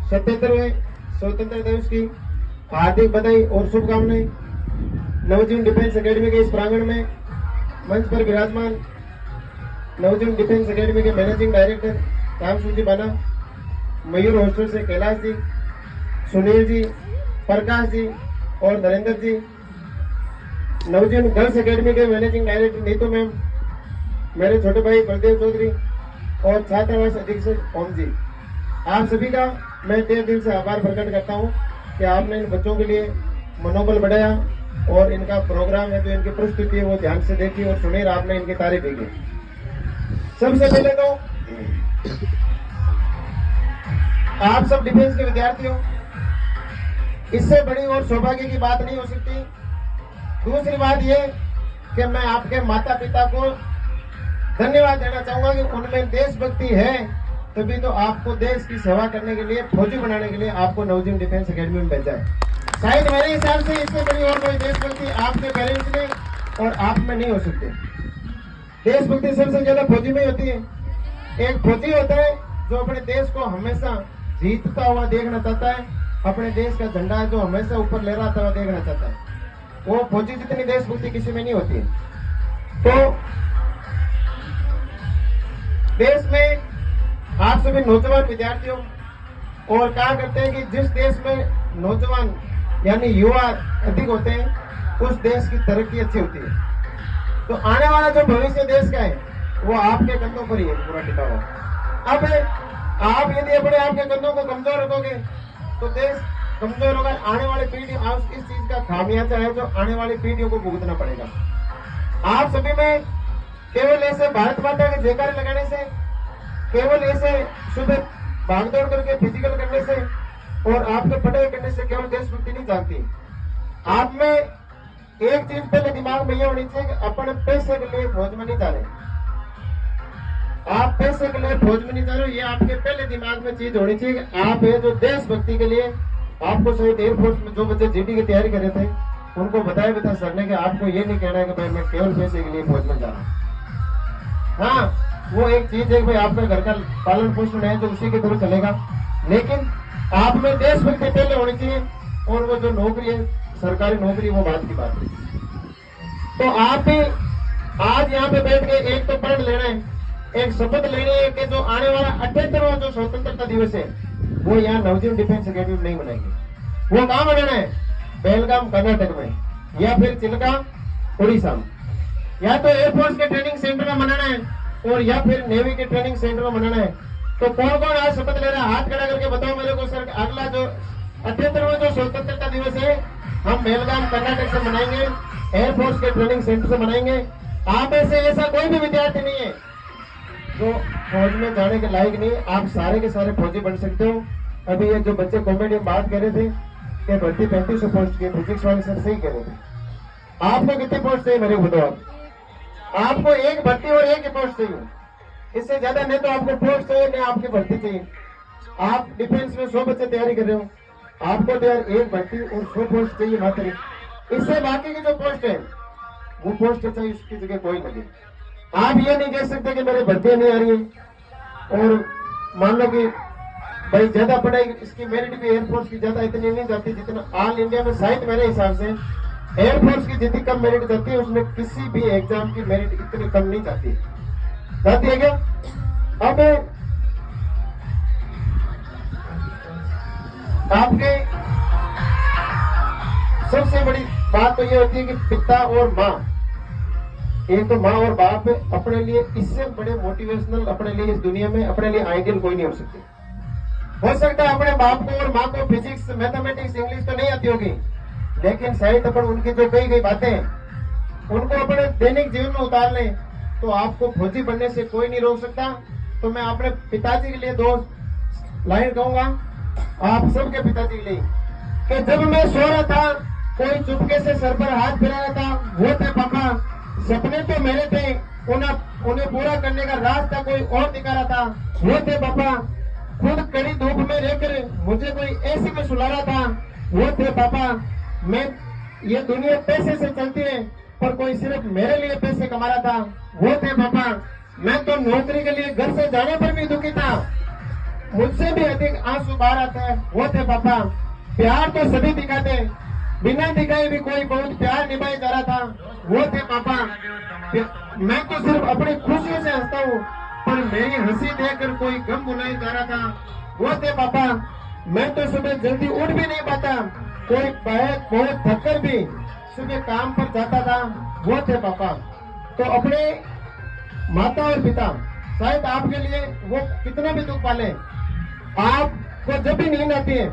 77वें स्वतंत्रता दिवस की हार्दिक बधाई और शुभकामनाएं। नवजीवन डिफेंस एकेडमी के इस प्रांगण में मंच पर विराजमान नवजीवन डिफेंस एकेडमी के मैनेजिंग डायरेक्टर रामसू जी बाना, मयूर हॉस्टल से कैलाश जी, सुनील जी, प्रकाश जी और नरेंद्र जी, नवजीवन गर्ल्स एकेडमी के मैनेजिंग डायरेक्टर नीतू मैम, मेरे छोटे भाई बलदेव चौधरी और छात्रावास अधीक्षक ओम जी, आप सभी का मैं तहे दिल से आभार प्रकट करता हूं कि आपने इन बच्चों के लिए मनोबल बढ़ाया और इनका प्रोग्राम है जो इनकी प्रस्तुति है वो ध्यान से देखी और सुनी और आपने इनकी तारीफ की। सबसे पहले तो आप सब डिफेंस के विद्यार्थी हो, इससे बड़ी और सौभाग्य की बात नहीं हो सकती। दूसरी बात ये कि मैं आपके माता पिता को धन्यवाद देना चाहूंगा कि उनमें देशभक्ति है, तभी तो आपको देश की सेवा करने के लिए, फौजी बनाने के लिए आपको नवजीवन डिफेंस एकेडमी में भेजा है। शायद मेरे हिसाब से इससे बड़ी और कोई देशभक्ति आपके पेरेंट्स ने और आप में नहीं हो सकती। देशभक्ति सबसे ज्यादा फौजी में होती है। एक फौजी होता है जो अपने देश को हमेशा जीतता हुआ देखना चाहता है, अपने देश का झंडा जो हमेशा ऊपर लहराता हुआ देखना चाहता है। वो फौजी जितनी देशभक्ति किसी में नहीं होती। तो देश में आप सभी नौजवान विद्यार्थियों और कहा करते हैं कि जिस देश में नौजवान यानी युवा अधिक होते हैं उस देश की तरक्की अच्छी होती है। तो आने वाला जो भविष्य देश का है वो आपके कंधों पर ही है पूरा टिका हुआ। अब आप यदि अपने आपके कंधों को कमजोर रखोगे तो देश कमजोर होगा। आने वाली पीढ़ी इस चीज का खामियाजा है जो आने वाली पीढ़ियों को भुगतना पड़ेगा। आप सभी में केवल ऐसे भारत माता के जयकारे लगाने से, केवल ऐसे सुबह भागदौड़ करके फिजिकल करने से और आपके पढ़ाई करने से केवल देशभक्ति नहीं जागती। आप में एक चीज पहले दिमाग में ये होनी चाहिए कि अपन पैसे के लिए फौज में नहीं जा रहे। आप पैसे के लिए फौज में नहीं जा रहे, ये आपके पहले दिमाग में चीज होनी चाहिए कि आप ये जो देशभक्ति के लिए आपको शायद एयरफोर्स में जो बच्चे जीडी की तैयारी कर रहे थे उनको बताया भी था सर ने कि आपको ये नहीं कहना है कि भाई मैं केवल पैसे के लिए फौज में जा रहा हूँ। हाँ, वो एक चीज है भाई आपका घर का पालन पोषण है जो उसी के थ्रू चलेगा, लेकिन आप में देशभक्ति पहले होनी चाहिए और वो जो नौकरी है सरकारी नौकरी वो बात की बात है। तो आप भी आज यहाँ पे बैठ के एक तो प्रण लेना है, एक शपथ लेनी है कि जो आने वाला 78वां जो स्वतंत्रता दिवस है वो यहाँ नवजीवन डिफेंस एकेडमी में नहीं मनाएंगे। वो कहाँ मनाना है? बेलगाम कर्नाटक में या फिर चिल्का उड़ीसा में, या तो एयरफोर्स के ट्रेनिंग सेंटर में मनाना है और या फिर नेवी के ट्रेनिंग सेंटर में मनाना है। तो कौन कौन आज शपथ ले रहा है? हाथ खड़ा करके बताओ मेरे को सर। अगला जो 78वां जो स्वतंत्रता दिवस है हम बेलगाम कर्नाटक से मनाएंगे, एयरफोर्स के ट्रेनिंग सेंटर से मनाएंगे। आप ऐसे ऐसा कोई भी विद्यार्थी नहीं है जो फौज में जाने के लायक नहीं। आप सारे के सारे फौजी बन सकते हो। अभी ये जो बच्चे कॉमेडी में बात कर रहे थे कि भर्ती 3500 पोस्ट की, फिजिक्स वाले सर सही कह रहे थे। आपको कितनी पोस्ट चाहिए मेरे को बताओ? आपको एक भर्ती और एक ही पोस्ट चाहिए, इससे ज्यादा नहीं तो आपको पोस्ट चाहिए नहीं आपकी भर्ती चाहिए। आप डिफेंस में 100 बच्चे तैयारी कर रहे हो, आपको तो यार एक भर्ती और 100 पोस्ट चाहिए मात्र। इससे बाकी की जो पोस्ट है वो पोस्ट चाहिए, उसकी जगह कोई नहीं। आप ये नहीं कह सकते कि मेरे भर्ती नहीं आ रही है। और मान लो कि भाई ज्यादा पढ़ाई इसकी मेरिट भी एयरफोर्स की ज्यादा इतनी नहीं जाती जितना ऑल इंडिया में शायद मेरे हिसाब से एयरफोर्स की जितनी कम मेरिट जाती है उसमें किसी भी एग्जाम की मेरिट इतनी कम नहीं जाती है क्या? अब आपके सबसे बड़ी बात तो ये होती है कि पिता और माँ, एक तो माँ और बाप अपने लिए इससे बड़े मोटिवेशनल अपने लिए इस दुनिया में अपने लिए आइडियल कोई नहीं हो सकते। हो सकता है अपने बाप को और माँ को फिजिक्स, मैथमेटिक्स, इंग्लिश तो नहीं आती होगी, लेकिन शायद अपन उनकी जो कही गई बातें उनको अपने दैनिक जीवन में उतार लें तो आपको फौजी बनने से कोई नहीं रोक सकता। तो मैं अपने पिताजी के लिए 2 लाइन कहूंगा, आप सबके पिताजी के लिए, कि जब मैं सो रहा था कोई चुपके से सर पर हाथ फिरा रहा था, वो थे पापा। सपने तो मेरे थे, उन्हें पूरा करने का रास्ता कोई और दिखा रहा था, वो थे पापा। खुद कड़ी धूप में रहकर मुझे कोई एसी में सुला रहा था, वो थे पापा। मैं ये दुनिया पैसे से चलती है पर कोई सिर्फ मेरे लिए पैसे कमा रहा था, वो थे पापा। मैं तो नौकरी के लिए घर से जाने पर भी दुखी था, मुझसे भी अधिक आंसू बाहर आता है वो थे पापा। प्यार तो सभी दिखाते, बिना दिखाए भी कोई बहुत प्यार निभाए जा रहा था वो थे पापा। मैं तो सिर्फ अपनी खुशियों से हंसता हूँ, पर मेरी हंसी देखकर कोई गम भुलाया जा रहा था वो थे पापा। मैं तो सुबह जल्दी उठ भी नहीं पाता, कोई बहुत थककर भी सुबह काम पर जाता था वो थे पापा। तो अपने माता और पिता शायद आपके लिए वो कितना भी दुख पाले, आपको जब भी नींद आती है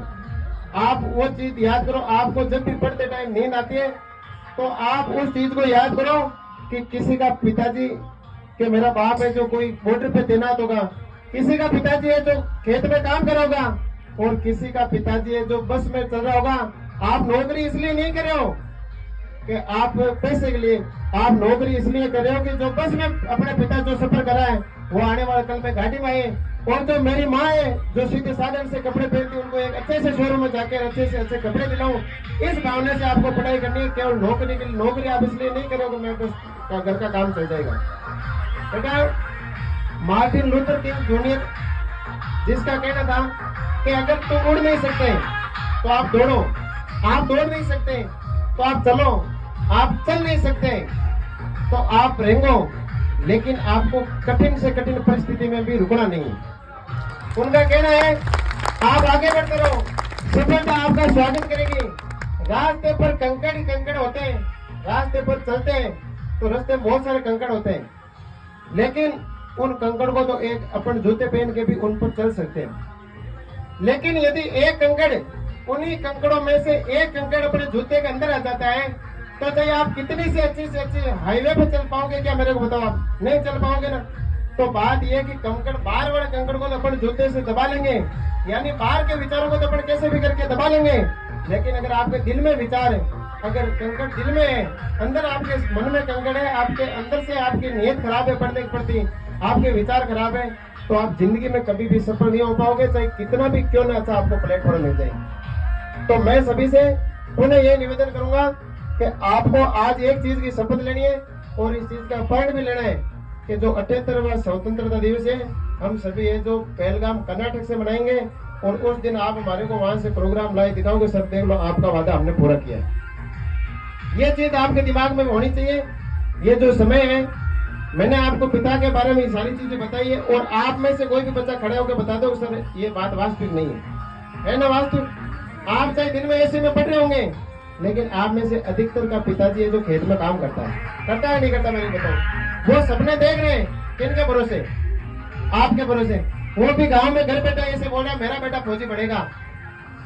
आप वो चीज याद करो। आपको जब भी पढ़ते टाइम नींद आती है तो आप उस चीज को याद करो कि किसी का पिताजी कि मेरा बाप है जो कोई बॉर्डर पे तैनात होगा, किसी का पिताजी है जो खेत में काम कर रहा होगा, और किसी का पिताजी है जो बस में चल रहा होगा। आप नौकरी इसलिए नहीं कर रहे हो कि आप पैसे के लिए, आप नौकरी इसलिए कर रहे हो कि जो बस में अपने पिता जो सफर कर रहा है वो आने वाले कल में गाड़ी में आए, और जो मेरी माँ है जो सीधे साधन से कपड़े पहनती उनको एक अच्छे से शोरूम में जाकर अच्छे से अच्छे कपड़े दिलाऊं, इस भावना से आपको पढ़ाई करनी है। केवल नौकरी के लिए नौकरी आप इसलिए नहीं करोगे मैं बस घर का काम चल जाएगा। बेटा मार्टिन लूथर किंग जूनियर जिसका कहना था कि अगर तुम उड़ नहीं सकते तो आप दौड़ो, आप दौड़ नहीं सकते तो आप चलो, आप चल नहीं सकते तो आप रेंगो, लेकिन आपको कठिन से कठिन परिस्थिति में भी रुकना नहीं। उनका कहना है आप आगे बढ़ते रहो, सफलता आपका स्वागत करेगी। रास्ते पर कंकड़ ही कंकड़ होते हैं, रास्ते पर चलते हैं तो रास्ते में बहुत सारे कंकड़ होते हैं, लेकिन उन कंकड़ को तो एक अपन जूते पहन के भी उन पर चल सकते हैं। लेकिन यदि एक कंकड़ उन्हीं कंकड़ों में से एक कंकड़ अपने जूते के अंदर आ जाता है तो चाहे आप कितनी से अच्छी हाईवे पे चल पाओगे क्या? मेरे को बताओ, आप नहीं चल पाओगे ना। तो बात यह कि कंकड़ बाहर वाले कंकड़ को अपन जूते से दबा लेंगे, यानी बाहर के विचारों को तो अपन कैसे भी करके दबा लेंगे, लेकिन अगर आपके दिल में विचार है, अगर कंकड़ दिल में है, अंदर आपके मन में कंकड़ है, आपके अंदर से आपकी नीयत खराब है पढ़ने के प्रति, आपके विचार खराब है, तो आप जिंदगी में कभी भी सफल नहीं हो पाओगे, चाहे कितना भी क्यों ना अच्छा आपको प्लेटफॉर्म मिल जाए। तो मैं सभी से पुनः ये निवेदन करूंगा कि आपको आज एक चीज की शपथ लेनी है और इस चीज का पॉइंट भी लेना है कि जो 78वां स्वतंत्रता दिवस है हम सभी ये जो पहलगाम कर्नाटक से मनाएंगे, और उस दिन आप हमारे को वहां से प्रोग्राम लाए दिखाओगे, सब देख लो आपका वादा हमने पूरा किया है। ये चीज आपके दिमाग में होनी चाहिए। ये जो समय है मैंने आपको पिता के बारे में सारी चीजें बताई है, और आप में से कोई भी बच्चा खड़े होकर बता दो सर ये बात वास्तविक नहीं है ना वास्तविक। आप चाहे दिन में ऐसे में पढ़ रहे होंगे, लेकिन आप में से अधिकतर का पिताजी है जो खेत में काम करता है नहीं करता, मैं नहीं बताऊं। वो सपने देख रहे हैं किनके भरोसे? आपके भरोसे। वो भी गांव में घर बैठा ऐसे बोल रहा है मेरा बेटा फौजी बढ़ेगा,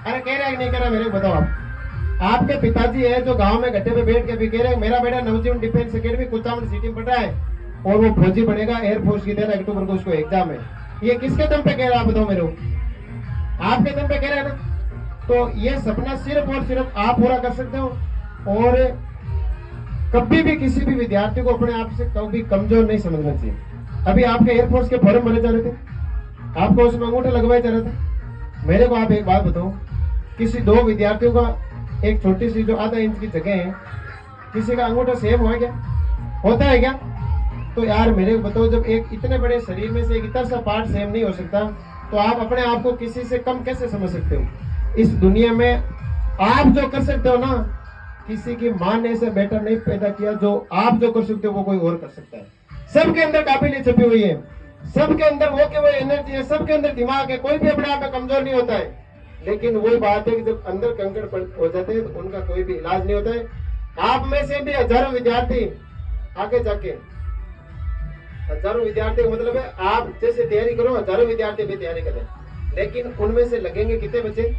अरे कह रहा है नहीं कह रहा, मेरे को बताओ आप। आपके पिताजी है जो गांव में गड्ढे पे बैठ के भी कह रहे हैं मेरा बेटा नवजीवन डिफेंस अकेडमी कुचामन सिटी में पढ़ रहा है और वो फौजी बनेगा, एयरफोर्स की 13 अक्टूबर को उसको एग्जाम है। ये किसके दम पे कह रहा है आप बताओ मेरे को? आपके दम पे कह रहा है ना। तो ये सपना सिर्फ और सिर्फ आप पूरा कर सकते हो, और कभी भी किसी भी विद्यार्थी को अपने आप से कभी कमजोर नहीं समझना चाहिए। अभी आपके एयरफोर्स के फॉर्म भरे जा रहे थे, आपको उसमें अंगूठा लगवाया जा रहा था। मेरे को आप एक बात बताओ, किसी दो विद्यार्थियों का एक छोटी सी जो आधा इंच की जगह है, किसी का अंगूठा सेम हो क्या? होता है क्या? तो यार मेरे को बताओ, जब एक इतने बड़े शरीर में से एक इतना सा पार्ट सेम नहीं हो सकता, तो आप अपने आप को किसी से कम कैसे समझ सकते हो? इस दुनिया में आप जो कर सकते हो ना, किसी की मां ने ऐसे बेटा नहीं पैदा किया जो आप जो कर सकते हो वो कोई और कर सकता है। सबके अंदर काबिलियत छुपी हुई है, सबके अंदर वो के वो एनर्जी है, सबके अंदर दिमाग है, कोई भी अपने आप में कमजोर नहीं होता है। लेकिन वही बात है कि जब अंदर कंकड़ हो जाते हैं तो उनका कोई भी इलाज नहीं होता है। आप में से भी हजारों विद्यार्थी आगे जाके, हजारों विद्यार्थी मतलब है आप जैसे तैयारी करो, हजारों विद्यार्थी भी तैयारी करें, लेकिन उनमें से लगेंगे कितने बच्चे?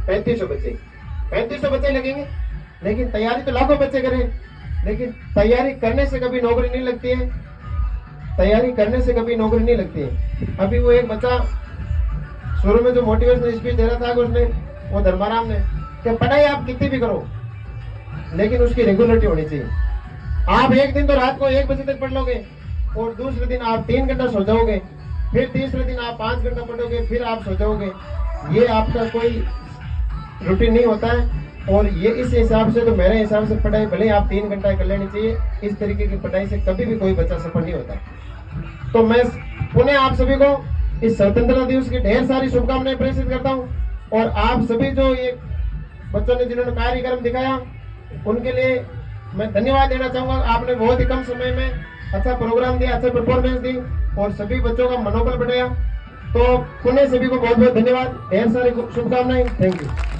3500 बच्चे, 3500 बच्चे लगेंगे। लेकिन तैयारी तो लाखों बच्चे करें, लेकिन तैयारी करने से कभी नौकरी नहीं लगती है, तैयारी करने से कभी नौकरी नहीं लगती है। अभी वो एक बच्चा शुरू में जो मोटिवेशनल स्पीच दे रहा था उसने, वो धर्माराम ने, कि पढ़ाई आप कितनी भी करो लेकिन उसकी रेगुलरिटी होनी चाहिए। आप एक दिन तो रात को 1 बजे तक पढ़ लोगे और दूसरे दिन आप 3 घंटा सो जाओगे, फिर तीसरे दिन आप 5 घंटा पढ़ोगे, फिर आप सो जाओगे। ये आपका कोई रूटीन नहीं होता है। और ये इस हिसाब से, तो मेरे हिसाब से पढ़ाई भले आप 3 घंटा कर लेनी चाहिए, इस तरीके की पढ़ाई से कभी भी कोई बच्चा सफल नहीं होता। तो मैं पुनः आप सभी को इस स्वतंत्रता दिवस की ढेर सारी शुभकामनाएं प्रेषित करता हूँ। और आप सभी जो ये बच्चों ने जिन्होंने कार्यक्रम दिखाया उनके लिए मैं धन्यवाद देना चाहूंगा। आपने बहुत ही कम समय में अच्छा प्रोग्राम दिया, अच्छा परफॉर्मेंस दी और सभी बच्चों का मनोबल बढ़ाया। तो पुनः सभी को बहुत बहुत धन्यवाद, ढेर सारी शुभकामनाएं। Thank you.